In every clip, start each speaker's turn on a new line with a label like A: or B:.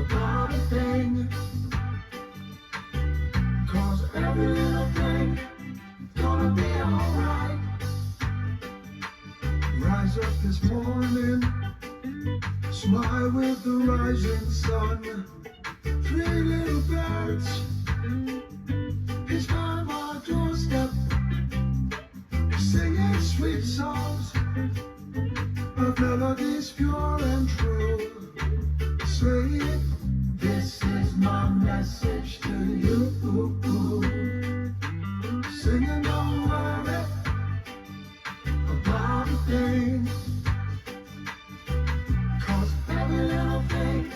A: about a thing, 'cause every little thing gonna be alright. Rise up this morning, smile with the rising sun. Three little birds each by my doorstep, singing sweet songs of melodies pure and true. Saying, this is my message to you. Singing, don't worry about a thing, 'cause every little thing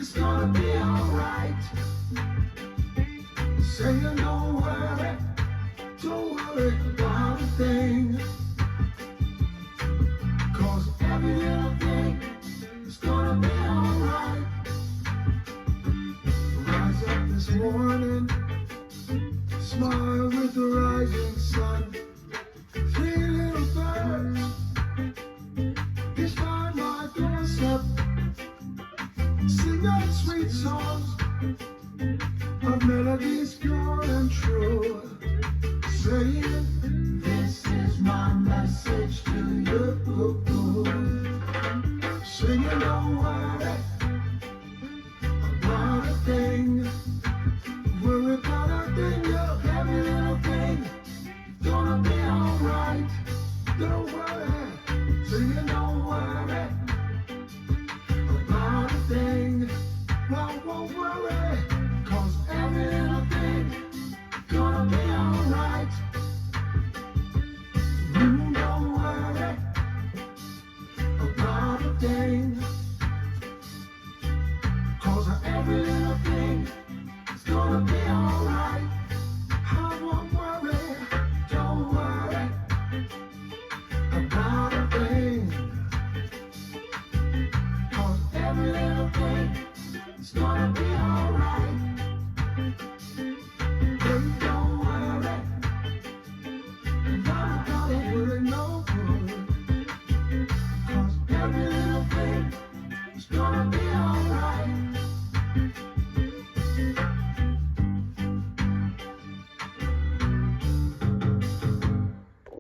A: is gonna be alright. Saying, don't worry about a thing, 'cause every little thing is gonna be alright. Rise up this morning, smile with the rising sun. Three little birds each by my doorstep, singing sweet songs of melodies pure and true. Saying, this is my message to you. Singing, don't worry